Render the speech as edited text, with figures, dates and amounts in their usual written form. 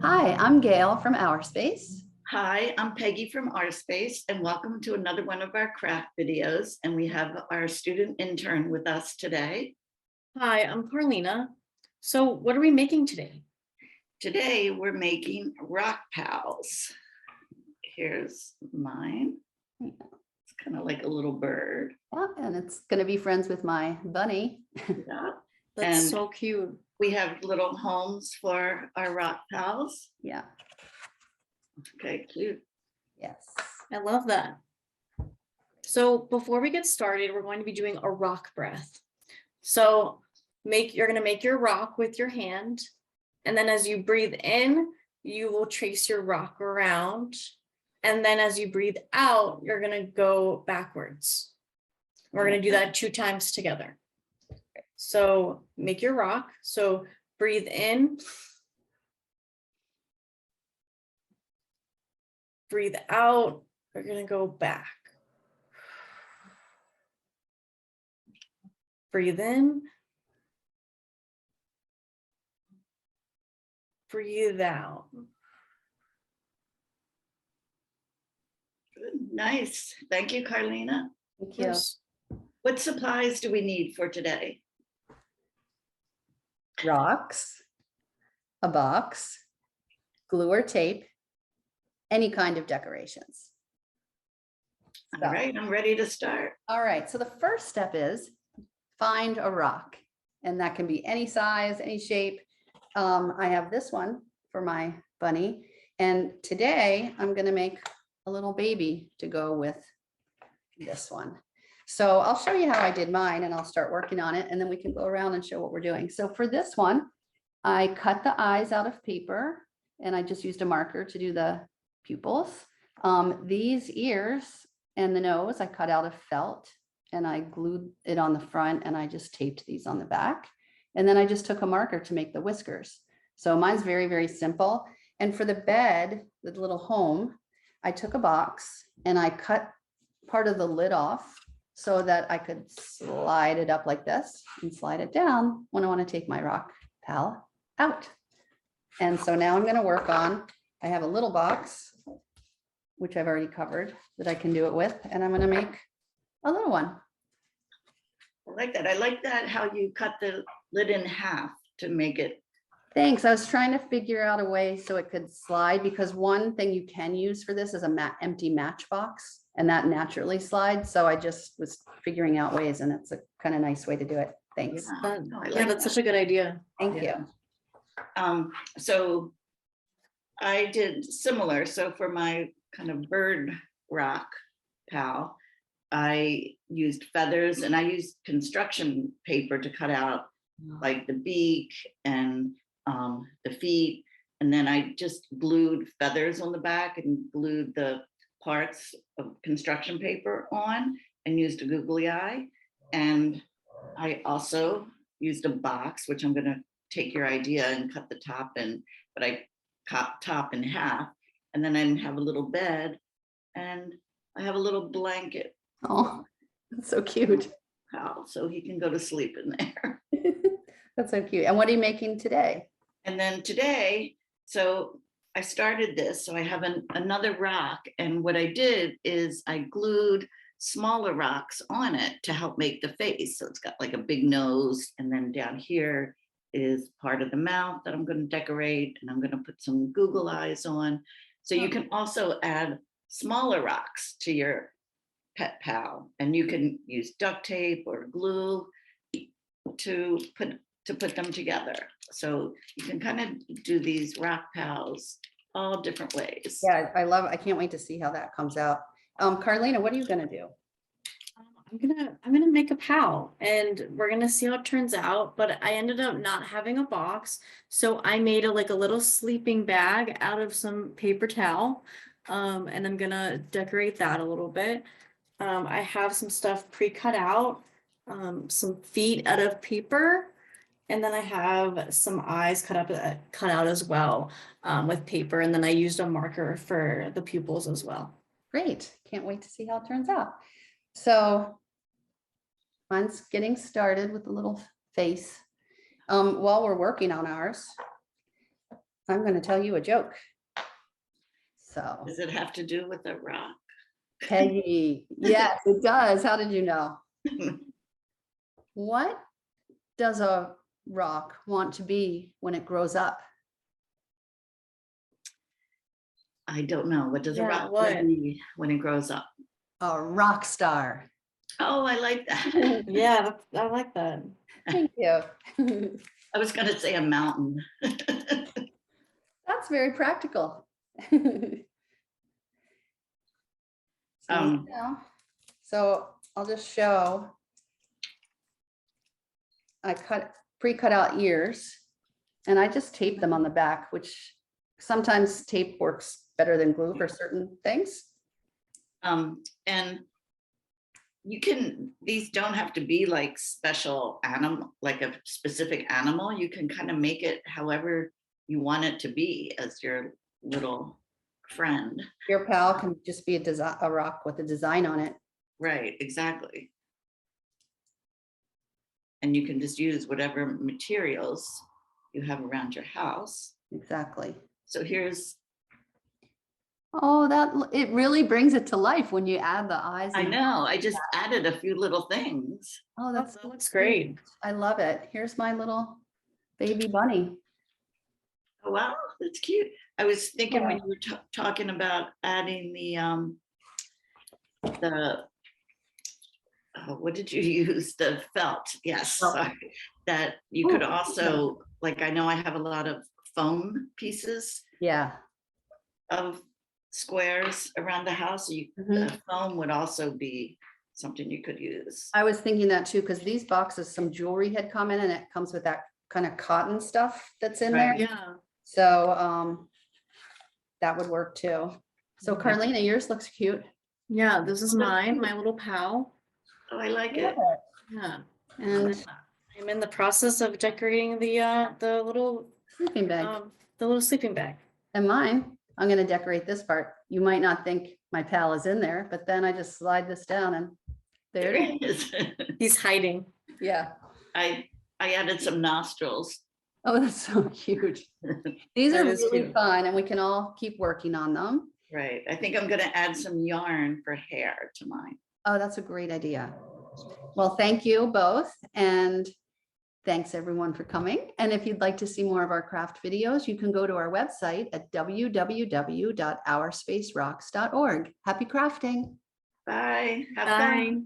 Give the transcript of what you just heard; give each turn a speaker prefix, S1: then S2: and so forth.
S1: Hi, I'm Gail from Our Space.
S2: Hi, I'm Peggy from Our Space, and welcome to another one of our craft videos. And we have our student intern with us today.
S3: Hi, I'm Carlina. So what are we making today?
S2: Today, we're making rock pals. Here's mine. It's kind of like a little bird.
S1: Yeah, and it's going to be friends with my bunny.
S2: Yeah.
S3: That's
S2: And
S3: so cute.
S2: we have little homes for our rock pals.
S1: Yeah,
S2: Okay, cute.
S1: yes.
S3: I love that. So before we get started, we're going to be doing a rock breath. So you're going to make your rock with your hand. And then as you breathe in, you will trace your rock around. And then as you breathe out, you're going to go backwards. We're going to do that 2 times together. So make your rock. So breathe in. Breathe out. We're going to go back. Breathe in. Breathe out.
S2: Good. Nice. Thank you, Carlina.
S1: Thank you.
S2: What supplies do we need for today?
S1: Rocks, a box, glue or tape, any kind of decorations.
S2: All right, I'm ready to start.
S1: All right, so the first step is find a rock, and that can be any size, any shape. I have this one for my bunny, and today I'm going to make a little baby to go with this one. So I'll show you how I did mine, and I'll start working on it, and then we can go around and show what we're doing. So for this one, I cut the eyes out of paper, and I just used a marker to do the pupils. These ears and the nose I cut out of felt, and I glued it on the front, and I just taped these on the back. And then I just took a marker to make the whiskers. So mine's very, very simple. And for the bed, the little home, I took a box and I cut part of the lid off so that I could slide it up like this and slide it down when I want to take my rock pal out. And so now I'm going to work on, I have a little box, which I've already covered, that I can do it with, and I'm going to make a little one.
S2: I like that. I like that how you cut the lid in half to make it.
S1: Thanks. I was trying to figure out a way so it could slide, because one thing you can use for this is a empty matchbox, and that naturally slides. So I just was figuring out ways, and it's a kind of nice way to do it. Thanks.
S2: Yeah, no, I
S3: Yeah,
S2: like
S3: that's
S2: that.
S3: such a good idea.
S1: Thank
S2: Yeah.
S1: you.
S2: So I did similar. So for my kind of bird rock pal, I used feathers, and I used construction paper to cut out like the beak and the feet. And then I just glued feathers on the back and glued the parts of construction paper on and used a googly eye. And I also used a box, which I'm going to take your idea and cut the top in, but I cut top in half. And then I have a little bed, and I have a little blanket.
S1: Oh, that's so cute.
S2: Pal, so he can go to sleep in there.
S1: That's so cute. And what are you making today?
S2: And then today, so I started this, so I have another rock, and what I did is I glued smaller rocks on it to help make the face. So it's got like a big nose, and then down here is part of the mouth that I'm going to decorate, and I'm going to put some Google eyes on. So you can also add smaller rocks to your pet pal, and you can use duct tape or glue to put them together. So you can kind of do these rock pals all different ways.
S1: Yeah, I can't wait to see how that comes out. Carlina, what are you gonna do?
S3: I'm gonna make a pal, and we're gonna see how it turns out. But I ended up not having a box, so I made a little sleeping bag out of some paper towel, and I'm gonna decorate that a little bit. I have some stuff pre-cut out, some feet out of paper, and then I have some eyes cut out as well, with paper. And then I used a marker for the pupils as well.
S1: Great. Can't wait to see how it turns out. So mine's getting started with the little face. While we're working on ours, I'm going to tell you a joke. So,
S2: Does it have to do with a rock?
S1: Peggy, yes, it does. How did you know? What does a rock want to be when it grows up?
S2: I don't know. What does a
S3: Yeah,
S2: rock
S3: what?
S2: want to be when it grows up?
S1: A rock star.
S2: Oh, I like that.
S1: Thank
S3: Yeah, I like that.
S1: you.
S2: I was gonna say a mountain.
S1: That's very practical. So,
S2: Um,
S1: now- so I'll just show. I pre-cut out ears and I just tape them on the back, which sometimes tape works better than glue for certain things.
S2: And these don't have to be like special animal, like a specific animal. You can kind of make it however you want it to be as your little friend.
S1: Your pal can just be a rock with a design on it.
S2: Right, exactly. And you can just use whatever materials you have around your house.
S1: Exactly.
S2: So here's,
S1: Oh, it really brings it to life when you add the eyes.
S2: I
S1: and-
S2: know, I just added a few little things.
S1: Oh,
S3: That
S1: that's
S3: looks
S1: cute.
S3: great.
S1: I love it. Here's my little baby bunny.
S2: Oh, wow, that's cute. I was thinking when
S1: Yeah.
S2: you were talking about adding what did you use? The felt, yes,
S1: Felt.
S2: sorry. That you could
S1: Ooh,
S2: also, like, I know I have a lot of foam pieces
S1: Yeah.
S2: of squares around the house.
S1: Mhm.
S2: The foam would also be something you could use.
S1: I was thinking that too, because these boxes, some jewelry had come in and it comes with that kind of cotton stuff that's in there.
S2: Right.
S3: Yeah.
S1: So that would work too. So
S3: Mhm.
S1: Carlina, yours looks cute.
S3: Yeah, this is
S2: Oh, that's
S3: mine,
S2: cute.
S3: my little pal.
S2: Oh, I like
S1: Love
S2: it.
S1: it.
S3: Yeah.
S1: And
S3: I'm in the process of decorating the
S1: sleeping bag.
S3: little sleeping bag.
S1: And mine, I'm gonna decorate this part. You might not think my pal is in there, but then I just slide this down and there
S2: There
S1: it is.
S2: it is.
S3: He's hiding.
S1: Yeah.
S2: I added some nostrils.
S1: Oh, that's so cute. These are
S3: That is
S1: really
S3: cute.
S1: fun and we can all keep working on them.
S2: Right. I think I'm gonna add some yarn for hair to mine.
S1: Oh, that's a great idea. Well, thank you both. And thanks everyone for coming. And if you'd like to see more of our craft videos, you can go to our website at www.ourSpaceRocks.org. Happy crafting.
S2: Bye. Have fun.
S3: Bye.